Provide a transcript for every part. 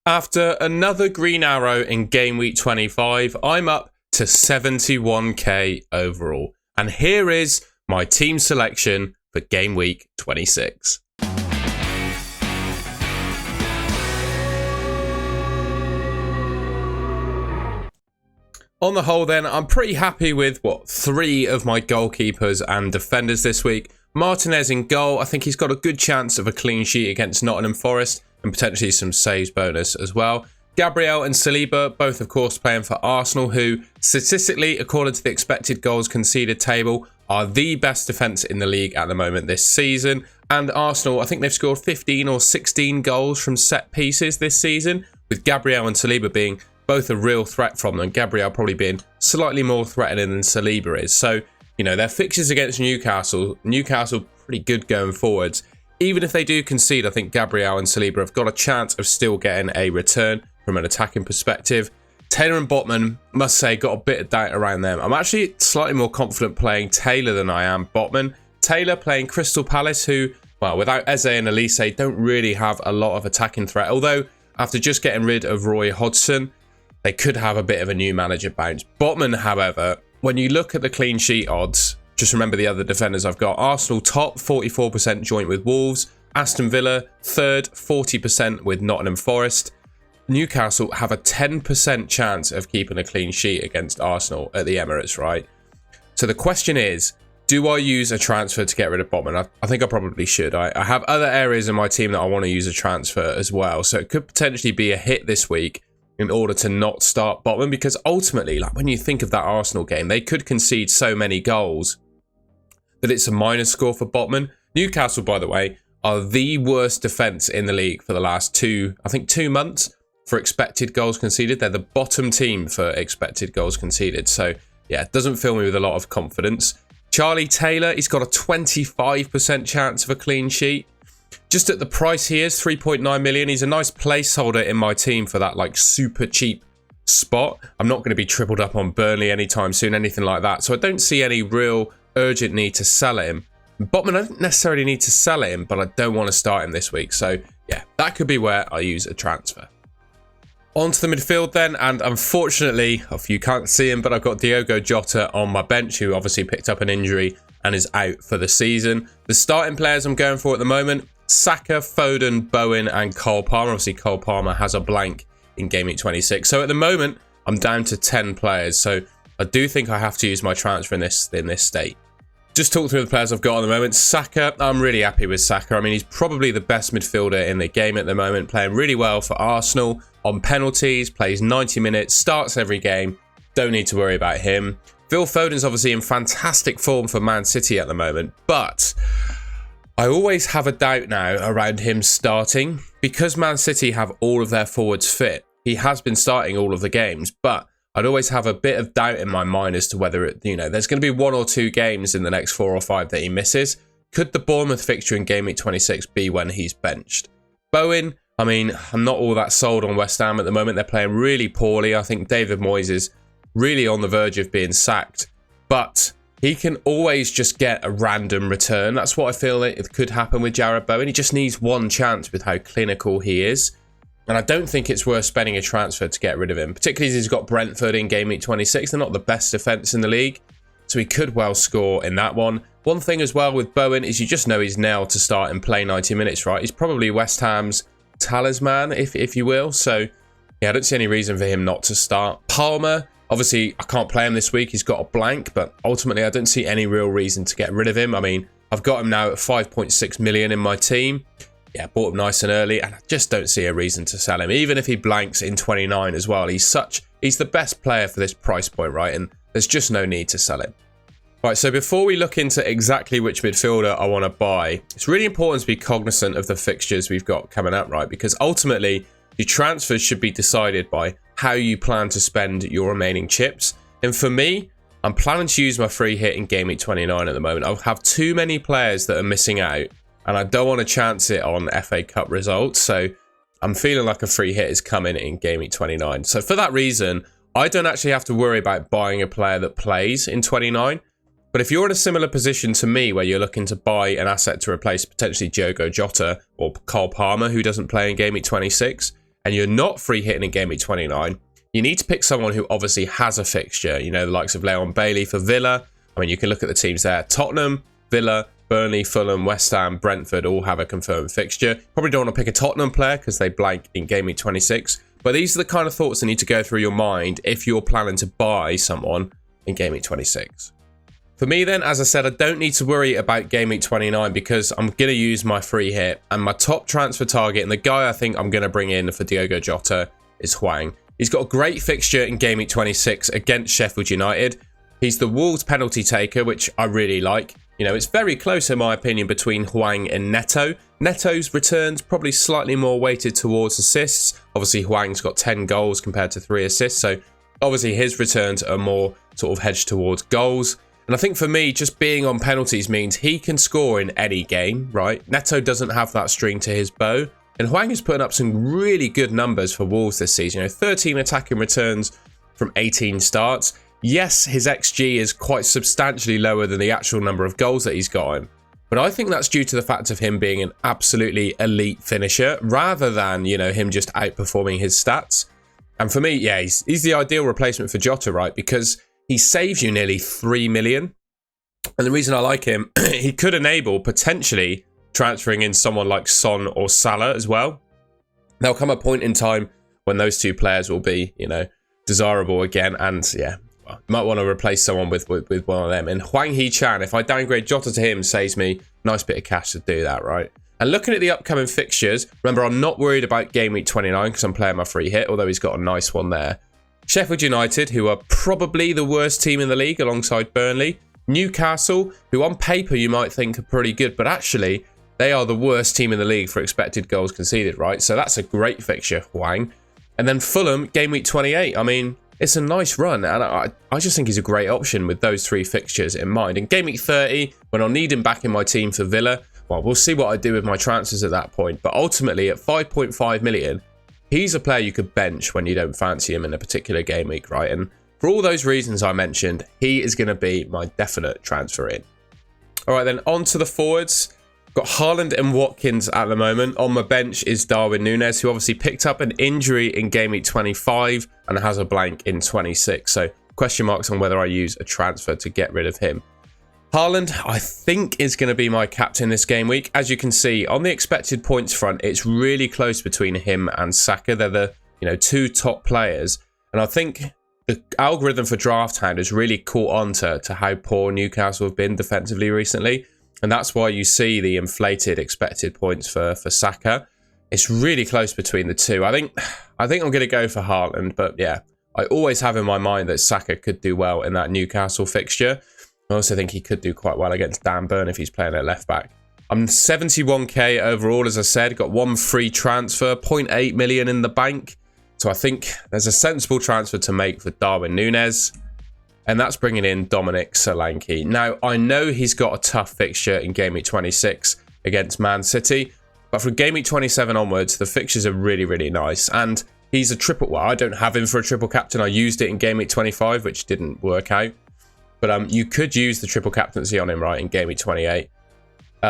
After another green arrow in game week 25, I'm up to 71k overall. And here is my team selection for game week 26. On the whole then, I'm pretty happy with, 3 of my goalkeepers and defenders this week. Martinez in goal, I think he's got a good chance of a clean sheet against Nottingham Forest and potentially some saves bonus as well. Gabriel and Saliba, both of course playing for Arsenal, who statistically, according to the expected goals conceded table, are the best defence in the league at the moment this season. And Arsenal, I think they've scored 15 or 16 goals from set pieces this season, with Gabriel and Saliba being both a real threat from them. Gabriel probably being slightly more threatening than Saliba is. So, you know, their fixtures against Newcastle pretty good going forwards. Even if they do concede, I think Gabriel and Saliba have got a chance of still getting a return from an attacking perspective. Taylor and Botman, must say, got a bit of doubt around them. I'm actually slightly more confident playing Taylor than I am Botman. Taylor playing Crystal Palace, who, well, without Eze and Elise, don't really have a lot of attacking threat. Although, after just getting rid of Roy Hodgson, they could have a bit of a new manager bounce. Botman, however, when you look at the clean sheet odds, just remember the other defenders I've got. Arsenal top, 44% joint with Wolves. Aston Villa third, 40% with Nottingham Forest. Newcastle have a 10% chance of keeping a clean sheet against Arsenal at the Emirates, right? So the question is, do I use a transfer to get rid of Botman? I think I probably should. I have other areas in my team that I want to use a transfer as well. So it could potentially be a hit this week in order to not start Botman, because ultimately, like when you think of that Arsenal game, they could concede so many goals that it's a minus score for Botman. Newcastle, by the way, are the worst defence in the league for the last 2 months for expected goals conceded. They're the bottom team for expected goals conceded. So yeah, it doesn't fill me with a lot of confidence. Charlie Taylor, he's got a 25% chance of a clean sheet. Just at the price he is, 3.9 million, he's a nice placeholder in my team for that like super cheap spot. I'm not going to be tripled up on Burnley anytime soon, anything like that. So I don't see any real urgent need to sell him. Botman, I don't necessarily need to sell him, but I don't want to start him this week. So yeah, that could be where I use a transfer. On to the midfield then, and unfortunately, if you can't see him, but I've got Diogo Jota on my bench, who obviously picked up an injury and is out for the season. The starting players I'm going for at the moment, Saka, Foden, Bowen and Cole Palmer. Obviously, Cole Palmer has a blank in game week 26. So at the moment, I'm down to 10 players. So I do think I have to use my transfer in this state. Just talk through the players I've got at the moment. Saka, I'm really happy with Saka. I mean, he's probably the best midfielder in the game at the moment, playing really well for Arsenal on penalties, plays 90 minutes, starts every game. Don't need to worry about him. Phil Foden's obviously in fantastic form for Man City at the moment, but I always have a doubt now around him starting because Man City have all of their forwards fit. He has been starting all of the games, but I'd always have a bit of doubt in my mind as to whether, there's going to be 1 or 2 games in the next 4 or 5 that he misses. Could the Bournemouth fixture in game week 26 be when he's benched? Bowen, I mean, I'm not all that sold on West Ham at the moment. They're playing really poorly. I think David Moyes is really on the verge of being sacked, but he can always just get a random return. That's what I feel like it could happen with Jarrod Bowen. He just needs one chance with how clinical he is. And I don't think it's worth spending a transfer to get rid of him, particularly as he's got Brentford in game week 26. They're not the best defence in the league, so he could well score in that one. One thing as well with Bowen is you just know he's nailed to start and play 90 minutes, right? He's probably West Ham's talisman, if you will. So, yeah, I don't see any reason for him not to start. Palmer, obviously, I can't play him this week. He's got a blank, but ultimately, I don't see any real reason to get rid of him. I mean, I've got him now at 5.6 million in my team. Yeah, bought him nice and early, and I just don't see a reason to sell him. Even if he blanks in 29 as well, he's the best player for this price point, right? And there's just no need to sell him. Right, so before we look into exactly which midfielder I want to buy, it's really important to be cognizant of the fixtures we've got coming up, right? Because ultimately, your transfers should be decided by how you plan to spend your remaining chips. And for me, I'm planning to use my free hit in game week 29 at the moment. I have too many players that are missing out, and I don't want to chance it on FA Cup results. So I'm feeling like a free hit is coming in game week 29. So for that reason, I don't actually have to worry about buying a player that plays in 29. But if you're in a similar position to me where you're looking to buy an asset to replace potentially Diogo Jota or Cole Palmer, who doesn't play in game week 26, and you're not free hitting in Game Week 29, you need to pick someone who obviously has a fixture. You know, the likes of Leon Bailey for Villa. I mean, you can look at the teams there. Tottenham, Villa, Burnley, Fulham, West Ham, Brentford all have a confirmed fixture. Probably don't want to pick a Tottenham player because they blank in Game Week 26. But these are the kind of thoughts that need to go through your mind if you're planning to buy someone in Game Week 26. For me then, as I said, I don't need to worry about Game Week 29 because I'm going to use my free hit. And my top transfer target, and the guy I think I'm going to bring in for Diogo Jota, is Hwang. He's got a great fixture in Game Week 26 against Sheffield United. He's the Wolves penalty taker, which I really like. You know, it's very close in my opinion between Hwang and Neto. Neto's returns probably slightly more weighted towards assists. Obviously, Hwang's got 10 goals compared to 3 assists. So obviously his returns are more sort of hedged towards goals. And I think for me, just being on penalties means he can score in any game, right? Neto doesn't have that string to his bow. And Hwang is putting up some really good numbers for Wolves this season. You know, 13 attacking returns from 18 starts. Yes, his XG is quite substantially lower than the actual number of goals that he's gotten. But I think that's due to the fact of him being an absolutely elite finisher rather than, you know, him just outperforming his stats. And for me, yeah, he's the ideal replacement for Jota, right? Because he saves you nearly 3 million. And the reason I like him, he could enable potentially transferring in someone like Son or Salah as well. There'll come a point in time when those two players will be, you know, desirable again. And yeah, you might want to replace someone with one of them. And Hwang Hee-chan, if I downgrade Jota to him, saves me a nice bit of cash to do that, right? And looking at the upcoming fixtures, remember, I'm not worried about Game Week 29 because I'm playing my free hit, although he's got a nice one there. Sheffield United, who are probably the worst team in the league alongside Burnley. Newcastle, who on paper you might think are pretty good, but actually they are the worst team in the league for expected goals conceded, right? So that's a great fixture, Hwang. And then Fulham, Game Week 28. I mean, it's a nice run, and I just think he's a great option with those 3 fixtures in mind. In Game Week 30, when I'll need him back in my team for Villa, well, we'll see what I do with my transfers at that point. But ultimately, at 5.5 million, he's a player you could bench when you don't fancy him in a particular game week, right? And for all those reasons I mentioned, he is going to be my definite transfer in. All right, then on to the forwards. Got Haaland and Watkins at the moment. On my bench is Darwin Núñez, who obviously picked up an injury in Game Week 25 and has a blank in 26. So question marks on whether I use a transfer to get rid of him. Haaland, I think, is going to be my captain this game week. As you can see, on the expected points front, it's really close between him and Saka. They're the, you know, 2 top players. And I think the algorithm for Draft Hound has really caught on to how poor Newcastle have been defensively recently. And that's why you see the inflated expected points for Saka. It's really close between the 2. I think I'm going to go for Haaland. But yeah, I always have in my mind that Saka could do well in that Newcastle fixture. I also think he could do quite well against Dan Burn if he's playing at left back. I'm 71k overall, as I said. Got 1 free transfer, 0.8 million in the bank. So I think there's a sensible transfer to make for Darwin Núñez. And that's bringing in Dominic Solanke. Now, I know he's got a tough fixture in Game Week 26 against Man City. But from Game Week 27 onwards, the fixtures are really, really nice. And he's a triple... Well, I don't have him for a triple captain. I used it in Game Week 25, which didn't work out. But you could use the triple captaincy on him, right, in Game Week 28.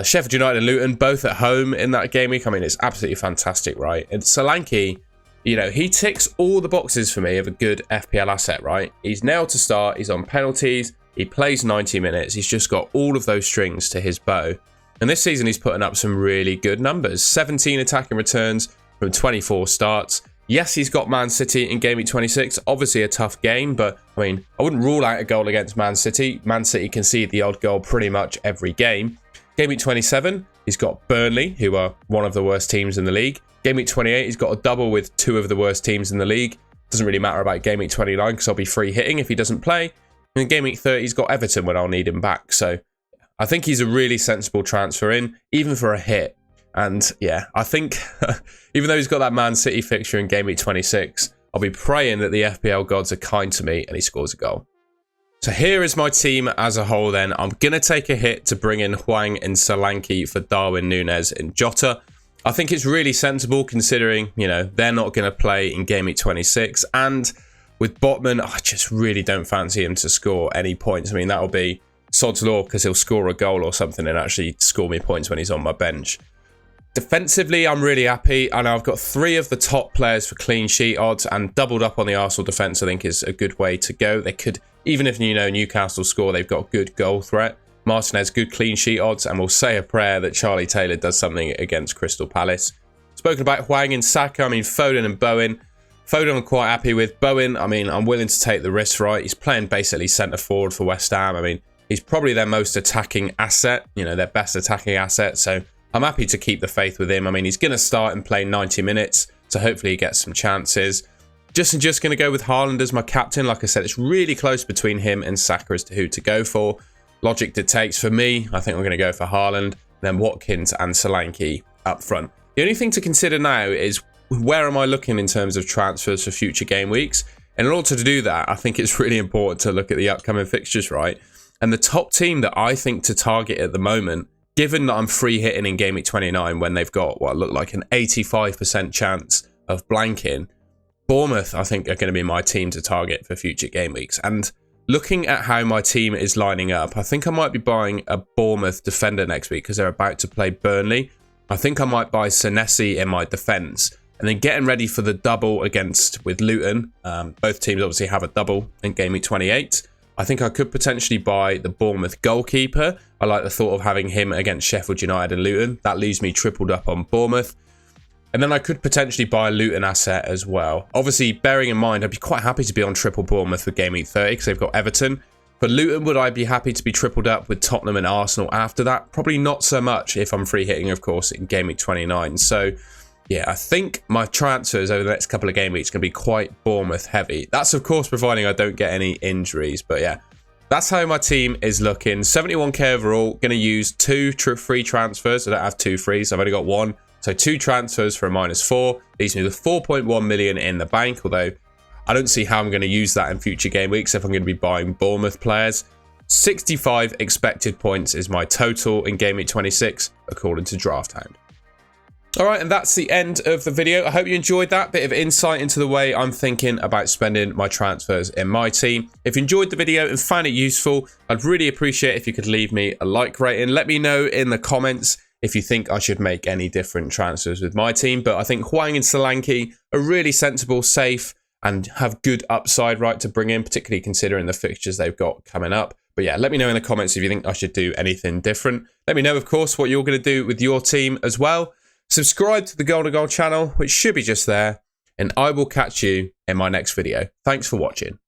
Sheffield United and Luton, both at home in that game week. I mean, it's absolutely fantastic, right? And Solanke, you know, he ticks all the boxes for me of a good FPL asset, right? He's nailed to start. He's on penalties. He plays 90 minutes. He's just got all of those strings to his bow. And this season, he's putting up some really good numbers. 17 attacking returns from 24 starts. Yes, he's got Man City in Game Week 26. Obviously a tough game, but I mean, I wouldn't rule out a goal against Man City. Man City concede the odd goal pretty much every game. Game Week 27, he's got Burnley, who are one of the worst teams in the league. Game Week 28, he's got a double with 2 of the worst teams in the league. Doesn't really matter about Game Week 29 because I'll be free hitting if he doesn't play. And in Game Week 30, he's got Everton when I'll need him back. So I think he's a really sensible transfer in, even for a hit. And yeah, I think even though he's got that Man City fixture in Game Week 26, I'll be praying that the FPL gods are kind to me and he scores a goal. So here is my team as a whole then. I'm going to take a hit to bring in Hwang and Solanke for Darwin Núñez and Jota. I think it's really sensible considering, you know, they're not going to play in Game Week 26. And with Botman, I just really don't fancy him to score any points. I mean, that'll be sod's law because he'll score a goal or something and actually score me points when he's on my bench. Defensively, I'm really happy. I know I've got 3 of the top players for clean sheet odds, and doubled up on the Arsenal defence I think is a good way to go. They could, even if Newcastle score, they've got good goal threat. Martinez, good clean sheet odds, and we'll say a prayer that Charlie Taylor does something against Crystal Palace. Spoken about Hwang and Saka, I mean Foden and Bowen. Foden I'm quite happy with. Bowen, I mean, I'm willing to take the risk, right? He's playing basically centre forward for West Ham. I mean, he's probably their most attacking asset, their best attacking asset, so I'm happy to keep the faith with him. I mean, he's going to start and play 90 minutes, so hopefully he gets some chances. Just going to go with Haaland as my captain. Like I said, it's really close between him and Saka as to who to go for. Logic dictates for me, I think we're going to go for Haaland, then Watkins and Solanke up front. The only thing to consider now is where am I looking in terms of transfers for future game weeks? And in order to do that, I think it's really important to look at the upcoming fixtures, right? And the top team that I think to target at the moment, given that I'm free hitting in Game Week 29 when they've got what look like an 85% chance of blanking, Bournemouth I think are going to be my team to target for future game weeks. And looking at how my team is lining up, I think I might be buying a Bournemouth defender next week because they're about to play Burnley. I think I might buy Senesi in my defence. And then getting ready for the double with Luton. Both teams obviously have a double in Game Week 28. I think I could potentially buy the Bournemouth goalkeeper. I like the thought of having him against Sheffield United and Luton. That leaves me tripled up on Bournemouth. And then I could potentially buy a Luton asset as well. Obviously, bearing in mind, I'd be quite happy to be on triple Bournemouth for Game Week 30 because they've got Everton. For Luton, would I be happy to be tripled up with Tottenham and Arsenal after that? Probably not so much if I'm free hitting, of course, in Game Week 29. So yeah, I think my transfers over the next couple of game weeks are going to be quite Bournemouth heavy. That's, of course, providing I don't get any injuries. But yeah, that's how my team is looking. 71k overall. Going to use 2 free transfers. I don't have 2 frees. I've only got 1. So 2 transfers for a -4. Leaves me with 4.1 million in the bank. Although I don't see how I'm going to use that in future game weeks if I'm going to be buying Bournemouth players. 65 expected points is my total in Game Week 26, according to DraftHound. Alright, and that's the end of the video. I hope you enjoyed that bit of insight into the way I'm thinking about spending my transfers in my team. If you enjoyed the video and found it useful, I'd really appreciate if you could leave me a like rating. Let me know in the comments if you think I should make any different transfers with my team. But I think Hwang and Solanke are really sensible, safe, and have good upside right to bring in, particularly considering the fixtures they've got coming up. But yeah, let me know in the comments if you think I should do anything different. Let me know, of course, what you're going to do with your team as well. Subscribe to the Goal to Goal channel, which should be just there, and I will catch you in my next video. Thanks for watching.